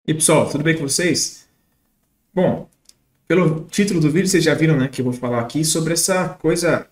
E pessoal, tudo bem com vocês? Bom, pelo título do vídeo vocês já viram, né, que eu vou falar aqui sobre essa coisa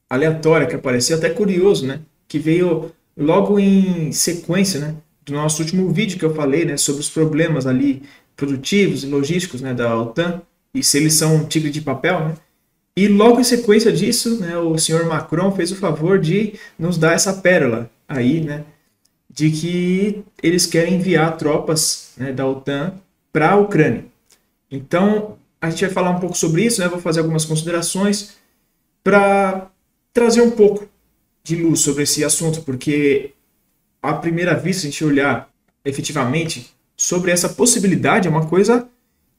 aleatória que apareceu, até curioso, né, que veio logo em sequência, né, do nosso último vídeo que eu falei, né, sobre os problemas ali produtivos e logísticos, né, da OTAN e se eles são um tigre de papel, né? E logo em sequência disso, né, o senhor Macron fez o favor de nos dar essa pérola aí, né, de que eles querem enviar tropas, né, da OTAN para a Ucrânia. Então, a gente vai falar um pouco sobre isso, né? Vou fazer algumas considerações para trazer um pouco de luz sobre esse assunto, porque à primeira vista, se a gente olhar efetivamente sobre essa possibilidade, é uma coisa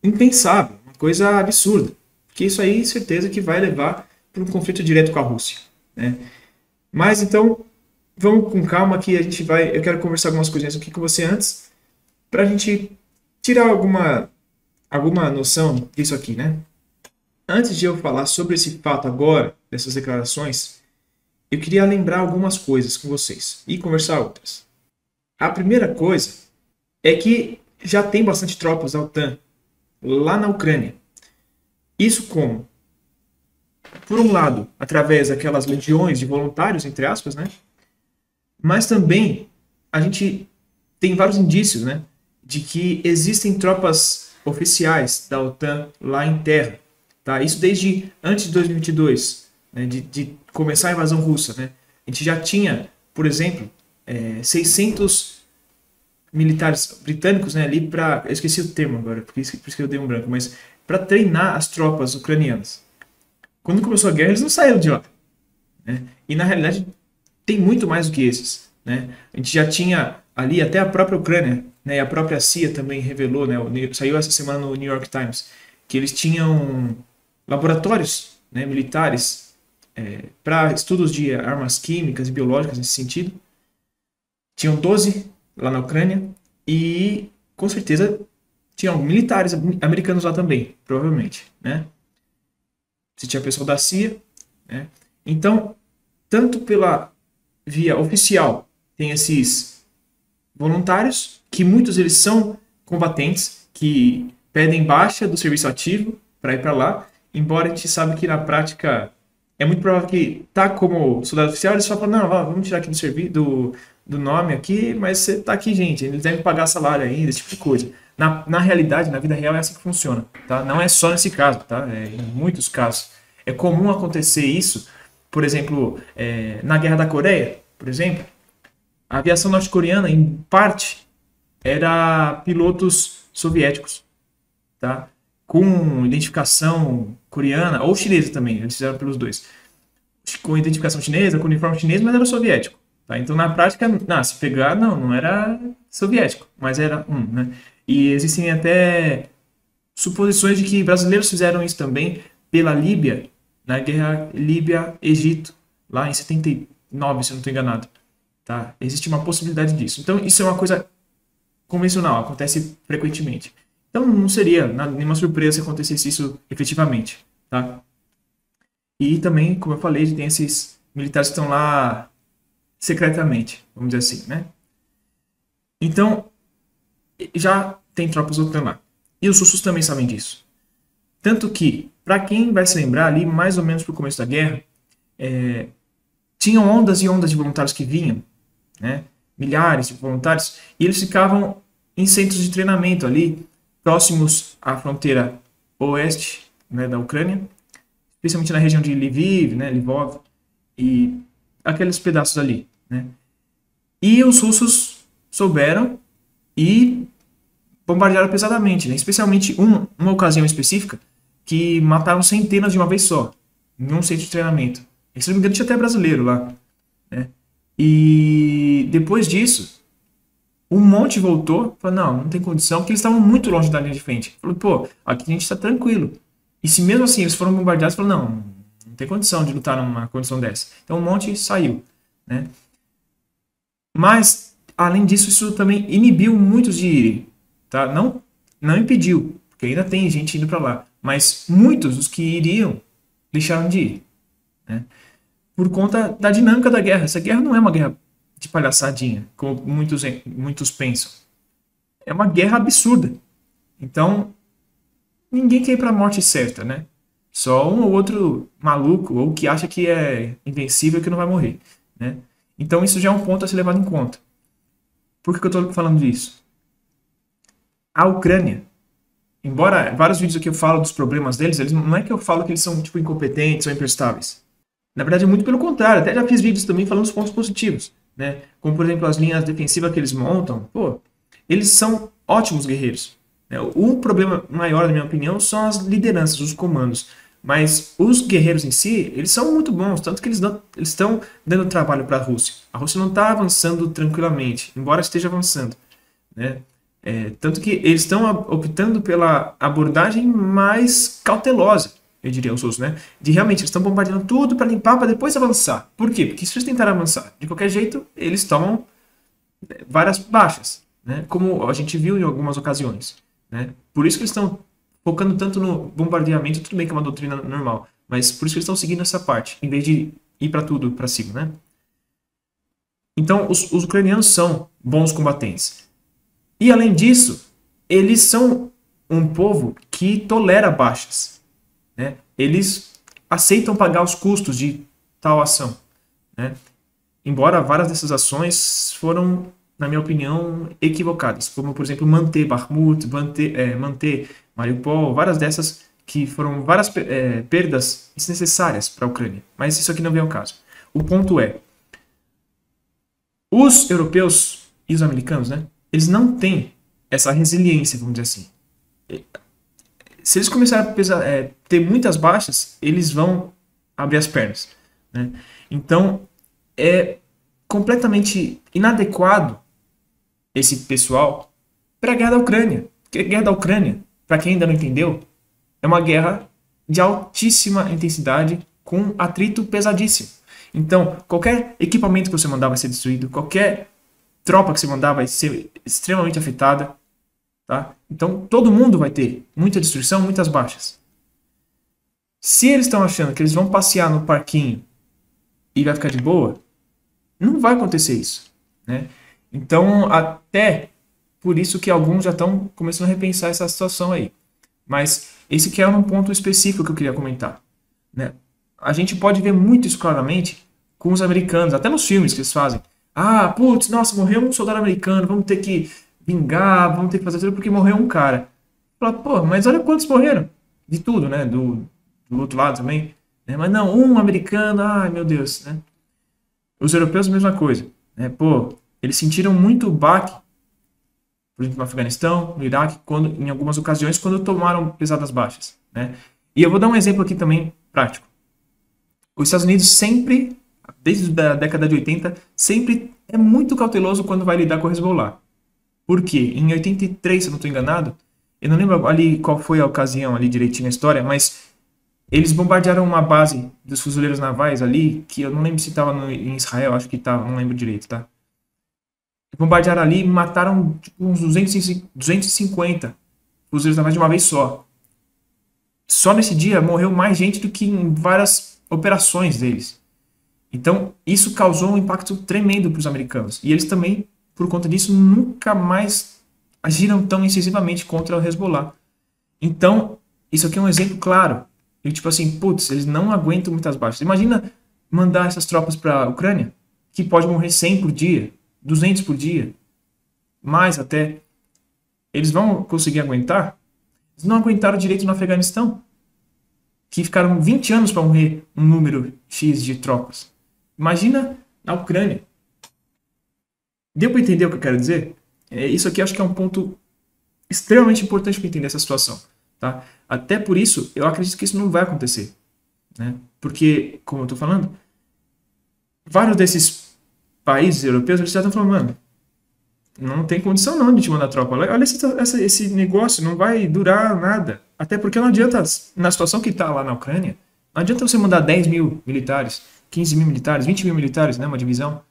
impensável, uma coisa absurda, porque isso aí, certeza que vai levar para um conflito direto com a Rússia, né? Mas então, vamos com calma que a gente vai. Eu quero conversar algumas coisinhas aqui com você antes, para a gente tirar alguma noção disso aqui, né? Antes de eu falar sobre esse fato agora, dessas declarações, eu queria lembrar algumas coisas com vocês e conversar outras. A primeira coisa é que já tem bastante tropas da OTAN lá na Ucrânia. Isso como? Por um lado, através daquelas legiões de voluntários, entre aspas, né? Mas também a gente tem vários indícios, né, de que existem tropas oficiais da OTAN lá em terra. Tá? Isso desde antes de 2022, né, de começar a invasão russa. Né? A gente já tinha, por exemplo, 600 militares britânicos, né, ali para... Eu esqueci o termo agora, por isso que eu dei um branco, mas para treinar as tropas ucranianas. Quando começou a guerra, eles não saíram de lá. Né? E na realidade tem muito mais do que esses. Né? A gente já tinha ali até a própria Ucrânia, né, e a própria CIA também revelou, né, saiu essa semana no New York Times, que eles tinham laboratórios, né, militares para estudos de armas químicas e biológicas nesse sentido. Tinham 12 lá na Ucrânia e com certeza tinham militares americanos lá também, provavelmente. Né? Se tinha pessoal da CIA. Né? Então, tanto pela via oficial, tem esses voluntários, que muitos eles são combatentes, que pedem baixa do serviço ativo para ir para lá, embora a gente sabe que na prática é muito provável que tá como soldado oficial, eles só falam, não, vamos tirar aqui do serviço, do nome aqui, mas você tá aqui, gente, eles devem pagar salário ainda, esse tipo de coisa. Na realidade, na vida real, é assim que funciona, tá? Não é só nesse caso, tá? Em muitos casos. É comum acontecer isso, por exemplo, na Guerra da Coreia, por exemplo, a aviação norte-coreana, em parte, era pilotos soviéticos, tá? Com identificação coreana, ou chinesa também, eles fizeram pelos dois. Com identificação chinesa, com uniforme chinês, mas era soviético. Tá? Então, na prática, se pegar, não era soviético, mas era né? E existem até suposições de que brasileiros fizeram isso também pela Líbia, na guerra Líbia-Egito, lá em 79, se eu não estou enganado. Tá? Existe uma possibilidade disso. Então, isso é uma coisa convencional, acontece frequentemente. Então, não seria nenhuma surpresa se acontecesse isso efetivamente. Tá? E também, como eu falei, tem esses militares que estão lá secretamente, vamos dizer assim. Né? Então, já tem tropas lutando lá. E os russos também sabem disso. Tanto que, para quem vai se lembrar, ali mais ou menos pro começo da guerra, tinham ondas e ondas de voluntários que vinham, né? Milhares de voluntários, e eles ficavam em centros de treinamento ali, próximos à fronteira oeste, né, da Ucrânia, especialmente na região de Lviv, né, Lvov, e aqueles pedaços ali. Né? E os russos souberam e bombardearam pesadamente, né? Especialmente uma ocasião específica, que mataram centenas de uma vez só, num centro de treinamento. E, se não me engano, tinha até brasileiro lá. Né? E depois disso, um monte voltou, falou, não tem condição, porque eles estavam muito longe da linha de frente. Falou, pô, aqui a gente está tranquilo. E se mesmo assim eles foram bombardeados, falou, não tem condição de lutar numa condição dessa. Então um monte saiu. Né? Mas, além disso, isso também inibiu muitos de irem. Tá? Não impediu, porque ainda tem gente indo para lá. Mas muitos dos que iriam deixaram de ir. Né? Por conta da dinâmica da guerra. Essa guerra não é uma guerra de palhaçadinha, como muitos pensam. é uma guerra absurda. Então, ninguém quer ir para a morte certa, né? Só um ou outro maluco ou que acha que é invencível que não vai morrer, né? Então, isso já é um ponto a ser levado em conta. Por que eu estou falando disso? A Ucrânia, embora vários vídeos aqui eu falo dos problemas deles, eles não é que eu falo que eles são tipo incompetentes ou imprestáveis. Na verdade, é muito pelo contrário. Até já fiz vídeos também falando dos pontos positivos, né? Como, por exemplo, as linhas defensivas que eles montam. Pô, eles são ótimos guerreiros, né? O problema maior, na minha opinião, são as lideranças, os comandos. Mas os guerreiros em si, eles são muito bons, tanto que eles estão dando trabalho para a Rússia. A Rússia não está avançando tranquilamente, embora esteja avançando, né? Tanto que eles estão optando pela abordagem mais cautelosa, eu diria, os russos, né? De realmente, eles estão bombardeando tudo para limpar, para depois avançar. Por quê? Porque se eles tentarem avançar, de qualquer jeito, eles tomam várias baixas, né? Como a gente viu em algumas ocasiões, né? Por isso que eles estão focando tanto no bombardeamento, tudo bem que é uma doutrina normal, mas por isso que eles estão seguindo essa parte, em vez de ir para tudo, para cima, né? Então, os ucranianos são bons combatentes. E, além disso, eles são um povo que tolera baixas, né? Eles aceitam pagar os custos de tal ação, né? Embora várias dessas ações foram, na minha opinião, equivocadas, como, por exemplo, manter Bakhmut, manter Mariupol, várias dessas que foram várias perdas desnecessárias para a Ucrânia. Mas isso aqui não vem ao caso. O ponto é, os europeus e os americanos, né, eles não têm essa resiliência, vamos dizer assim. Se eles começarem a ter muitas baixas, eles vão abrir as pernas, né? Então, é completamente inadequado esse pessoal para a guerra da Ucrânia. Porque a guerra da Ucrânia, para quem ainda não entendeu, é uma guerra de altíssima intensidade com atrito pesadíssimo. Então, qualquer equipamento que você mandar vai ser destruído, qualquer tropa que você mandar vai ser extremamente afetada, tá? Então, todo mundo vai ter muita destruição, muitas baixas. Se eles estão achando que eles vão passear no parquinho e vai ficar de boa, não vai acontecer isso, né? Então, até por isso que alguns já estão começando a repensar essa situação aí. Mas esse que é um ponto específico que eu queria comentar, né? A gente pode ver muito isso claramente com os americanos, até nos filmes que eles fazem. Ah, putz, nossa, morreu um soldado americano, vamos ter que vingar, vamos ter que fazer tudo porque morreu um cara. Fala, pô, mas olha quantos morreram. De tudo, né? Do outro lado também. Né? Mas não, um americano, ai meu Deus, né? Os europeus, a mesma coisa, né? Pô, eles sentiram muito baque, por exemplo, no Afeganistão, no Iraque, em algumas ocasiões, quando tomaram pesadas baixas, né? E eu vou dar um exemplo aqui também prático. Os Estados Unidos sempre, desde a década de 80, sempre é muito cauteloso quando vai lidar com o Hezbollah. Por quê? Em 83, se eu não estou enganado, eu não lembro ali qual foi a ocasião ali direitinho a história, mas eles bombardearam uma base dos fuzileiros navais ali, que eu não lembro se estava em Israel, acho que estava, não lembro direito, tá? Bombardearam ali e mataram tipo, uns 250 fuzileiros navais de uma vez só. Só nesse dia morreu mais gente do que em várias operações deles. Então, isso causou um impacto tremendo para os americanos. E eles também, por conta disso, nunca mais agiram tão incisivamente contra o Hezbollah. Então, isso aqui é um exemplo claro. E tipo assim, putz, eles não aguentam muitas baixas. Imagina mandar essas tropas para a Ucrânia, que pode morrer 100 por dia, 200 por dia, mais até. Eles vão conseguir aguentar? Eles não aguentaram direito no Afeganistão, que ficaram 20 anos para morrer um número X de tropas. Imagina na Ucrânia. Deu para entender o que eu quero dizer? Isso aqui acho que é um ponto extremamente importante para entender essa situação. Tá? Até por isso, eu acredito que isso não vai acontecer. Né? Porque, como eu estou falando, vários desses países europeus eles já estão falando, mano, não tem condição não de te mandar tropa. Olha esse negócio, não vai durar nada. Até porque não adianta, na situação que está lá na Ucrânia, não adianta você mandar 10 mil militares, 15 mil militares, 20 mil militares, né, uma divisão.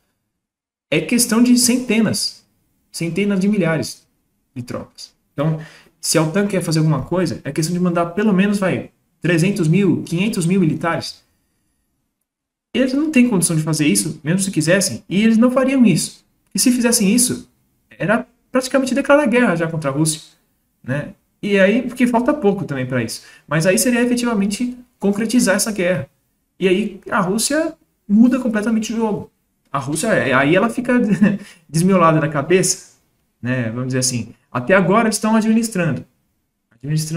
É questão de centenas de milhares de tropas. Então, se a OTAN quer fazer alguma coisa, é questão de mandar pelo menos, 300 mil, 500 mil militares. Eles não têm condição de fazer isso, mesmo se quisessem, e eles não fariam isso. E se fizessem isso, era praticamente declarar guerra já contra a Rússia, né? E aí, porque falta pouco também para isso. Mas aí seria efetivamente concretizar essa guerra. E aí a Rússia muda completamente o jogo. A Rússia, aí ela fica desmiolada da cabeça, né? Vamos dizer assim. Até agora eles estão administrando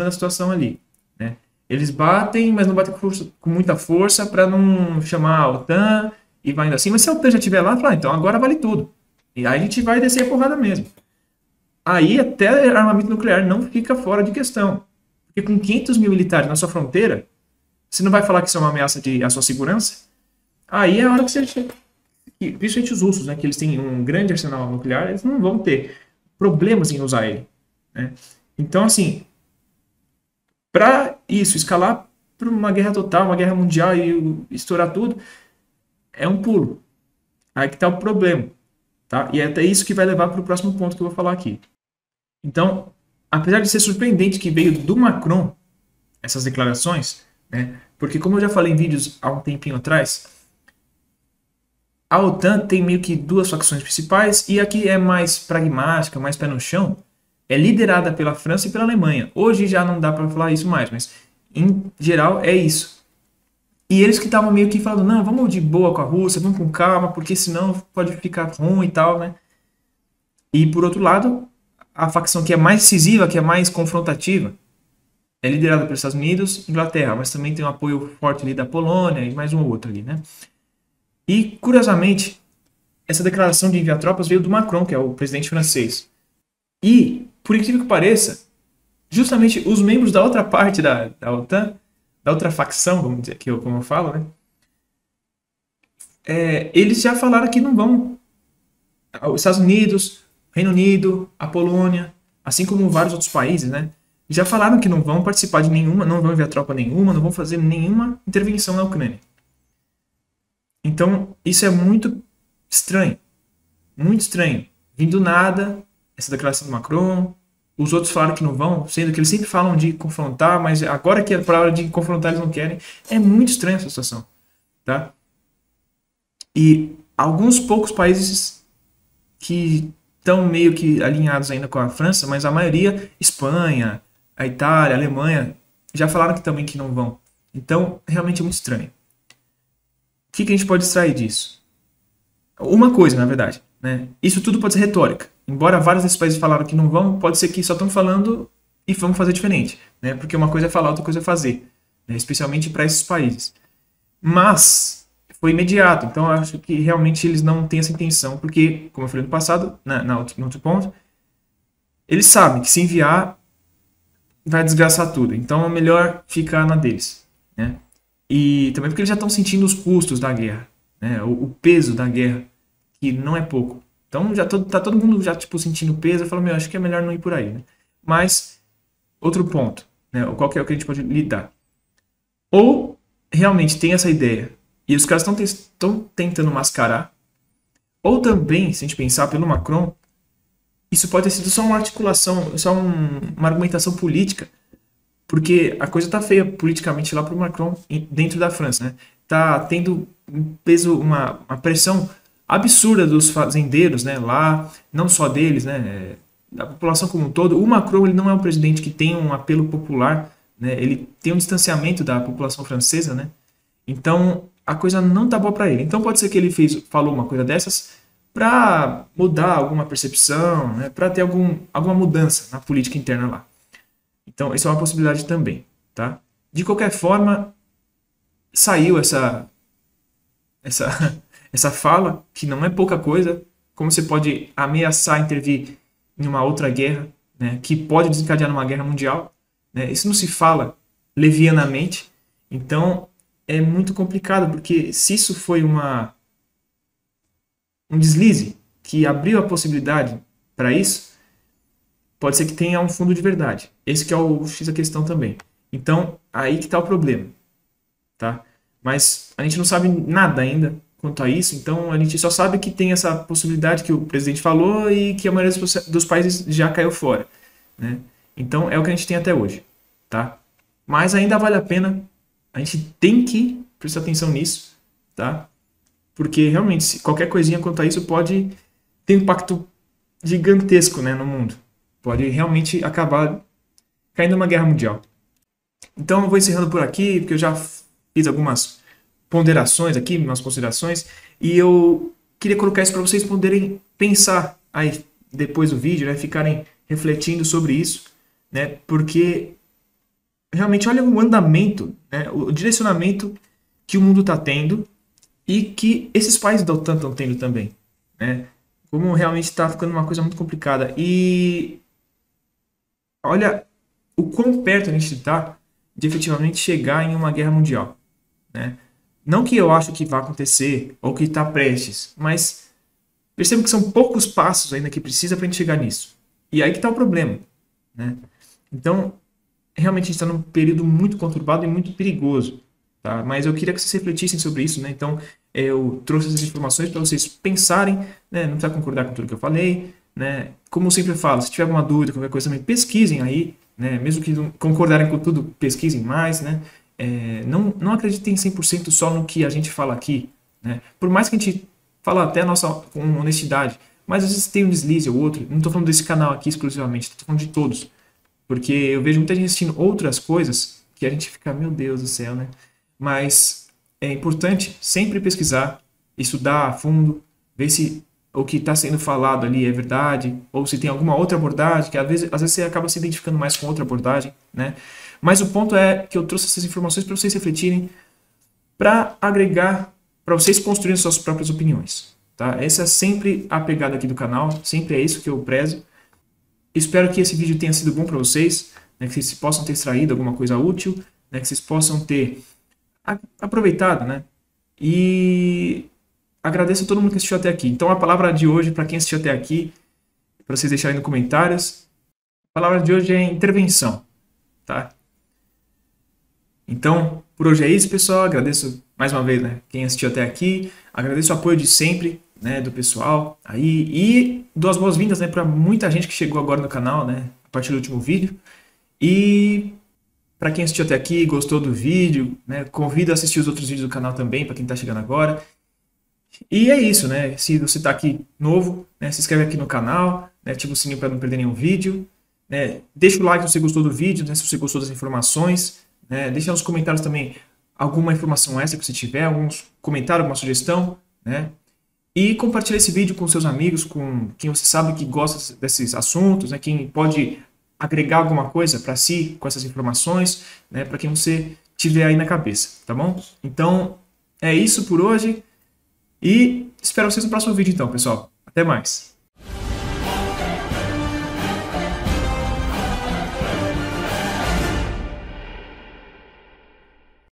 a situação ali, né? Eles batem, mas não batem com muita força para não chamar a OTAN e vai indo assim. Mas se a OTAN já estiver lá, fala, então agora vale tudo. E aí a gente vai descer a porrada mesmo. Aí até armamento nuclear não fica fora de questão. Porque com 500 mil militares na sua fronteira, você não vai falar que isso é uma ameaça à sua segurança? Aí é a hora que você... Principalmente os russos, né, que eles têm um grande arsenal nuclear, eles não vão ter problemas em usar ele, né? Então, assim, para isso, escalar para uma guerra total, uma guerra mundial e estourar tudo, é um pulo. Aí que está o problema, tá? E é até isso que vai levar para o próximo ponto que eu vou falar aqui. Então, apesar de ser surpreendente que veio do Macron essas declarações, né? Porque como eu já falei em vídeos há um tempinho atrás, a OTAN tem meio que duas facções principais e a que é mais pragmática, mais pé no chão, é liderada pela França e pela Alemanha. Hoje já não dá para falar isso mais, mas em geral é isso. E eles que estavam meio que falando, não, vamos de boa com a Rússia, vamos com calma, porque senão pode ficar ruim e tal, né? E por outro lado, a facção que é mais decisiva, que é mais confrontativa, é liderada pelos Estados Unidos e Inglaterra, mas também tem um apoio forte ali da Polônia e mais um ou outro ali, né? E, curiosamente, essa declaração de enviar tropas veio do Macron, que é o presidente francês. E, por incrível que pareça, justamente os membros da outra parte da OTAN, da outra facção, vamos dizer, como eu falo, né? Eles já falaram que não vão. Os Estados Unidos, Reino Unido, a Polônia, assim como vários outros países, né? Já falaram que não vão participar de nenhuma, não vão enviar tropa nenhuma, não vão fazer nenhuma intervenção na Ucrânia. Então, isso é muito estranho. Muito estranho. Vindo do nada, essa declaração do Macron, os outros falaram que não vão, sendo que eles sempre falam de confrontar, mas agora que é para a hora de confrontar eles não querem. É muito estranha essa situação, tá? E alguns poucos países que estão meio que alinhados ainda com a França, mas a maioria, Espanha, a Itália, a Alemanha, já falaram que também que não vão. Então, realmente é muito estranho. O que a gente pode extrair disso? Uma coisa, na verdade, né? Isso tudo pode ser retórica. Embora vários desses países falaram que não vão, pode ser que só estão falando e vão fazer diferente, né? Porque uma coisa é falar, outra coisa é fazer, né? Especialmente para esses países. Mas foi imediato, então eu acho que realmente eles não têm essa intenção, porque, como eu falei no passado, no outro ponto, eles sabem que se enviar vai desgraçar tudo. Então é melhor ficar na deles, né? E também porque eles já estão sentindo os custos da guerra, né? O peso da guerra, que não é pouco. Então já tá todo mundo já tipo sentindo o peso, eu falo, meu, acho que é melhor não ir por aí, né? Mas outro ponto, né? Qual que é o que a gente pode lidar? Ou realmente tem essa ideia e os caras estão tentando mascarar, ou também, se a gente pensar pelo Macron, isso pode ter sido só uma articulação, só uma argumentação política, porque a coisa tá feia politicamente lá pro Macron dentro da França, né? Tá tendo um peso, uma pressão absurda dos fazendeiros, né? Lá, não só deles, né? Da população como um todo. O Macron, ele não é um presidente que tem um apelo popular, né? Ele tem um distanciamento da população francesa, né? Então a coisa não tá boa para ele. Então pode ser que ele falou uma coisa dessas para mudar alguma percepção, né? Para ter alguma mudança na política interna lá. Então, isso é uma possibilidade também, tá? De qualquer forma, saiu essa fala, que não é pouca coisa, como você pode ameaçar intervir em uma outra guerra, né, que pode desencadear numa guerra mundial, né? Isso não se fala levianamente, então é muito complicado, porque se isso foi um deslize que abriu a possibilidade para isso, pode ser que tenha um fundo de verdade. Esse que é o X da questão também. Então, aí que está o problema, tá? Mas a gente não sabe nada ainda quanto a isso, então a gente só sabe que tem essa possibilidade que o presidente falou e que a maioria dos países já caiu fora, né? Então, é o que a gente tem até hoje, tá? Mas ainda vale a pena, a gente tem que prestar atenção nisso, tá? Porque realmente, qualquer coisinha quanto a isso pode ter um impacto gigantesco, né, no mundo. Pode realmente acabar caindo numa guerra mundial. Então eu vou encerrando por aqui, porque eu já fiz algumas ponderações aqui, umas considerações, e eu queria colocar isso para vocês poderem pensar aí depois do vídeo, né, ficarem refletindo sobre isso, né, porque realmente olha o andamento, né, o direcionamento que o mundo está tendo e que esses países da OTAN estão tendo também, né, como realmente está ficando uma coisa muito complicada. E olha o quão perto a gente está de efetivamente chegar em uma guerra mundial, né? Não que eu acho que vai acontecer ou que está prestes, mas percebo que são poucos passos ainda que precisa para a gente chegar nisso. E aí que está o problema, né? Então, realmente a gente está num período muito conturbado e muito perigoso, tá? Mas eu queria que vocês refletissem sobre isso, né? Então, eu trouxe essas informações para vocês pensarem, né? Não precisa concordar com tudo que eu falei, né? Como eu sempre falo, se tiver alguma dúvida, qualquer coisa também, pesquisem aí, né? Mesmo que não concordarem com tudo, pesquisem mais, né? Não acreditem 100% só no que a gente fala aqui, né? Por mais que a gente fala até a nossa com honestidade, mas às vezes tem um deslize ou outro. Não estou falando desse canal aqui exclusivamente, estou falando de todos. Porque eu vejo muita gente assistindo outras coisas que a gente fica, meu Deus do céu, né? Mas é importante sempre pesquisar, estudar a fundo, ver se o que está sendo falado ali é verdade, ou se tem alguma outra abordagem, que às vezes você acaba se identificando mais com outra abordagem, né? Mas o ponto é que eu trouxe essas informações para vocês refletirem, para agregar, para vocês construírem suas próprias opiniões, tá? Essa é sempre a pegada aqui do canal, sempre é isso que eu prezo. Espero que esse vídeo tenha sido bom para vocês, né, que vocês possam ter extraído alguma coisa útil, né, que vocês possam ter aproveitado, né? E agradeço a todo mundo que assistiu até aqui. Então a palavra de hoje, para quem assistiu até aqui, para vocês deixarem nos comentários, a palavra de hoje é intervenção, tá? Então, por hoje é isso, pessoal. Agradeço mais uma vez, né, quem assistiu até aqui. Agradeço o apoio de sempre, né, do pessoal aí e dou as boas-vindas, né, para muita gente que chegou agora no canal, né, a partir do último vídeo. E para quem assistiu até aqui, gostou do vídeo, né, convido a assistir os outros vídeos do canal também, para quem está chegando agora. E é isso, né? Se você está aqui novo, né, se inscreve aqui no canal, né, ativa o sininho para não perder nenhum vídeo, né, deixa o like se você gostou do vídeo, né, se você gostou das informações, né, deixa nos comentários também alguma informação extra que você tiver, algum comentário, alguma sugestão, né, e compartilha esse vídeo com seus amigos, com quem você sabe que gosta desses assuntos, né, quem pode agregar alguma coisa para si com essas informações, né, para quem você tiver aí na cabeça, tá bom? Então, é isso por hoje. E espero vocês no próximo vídeo então, pessoal. Até mais.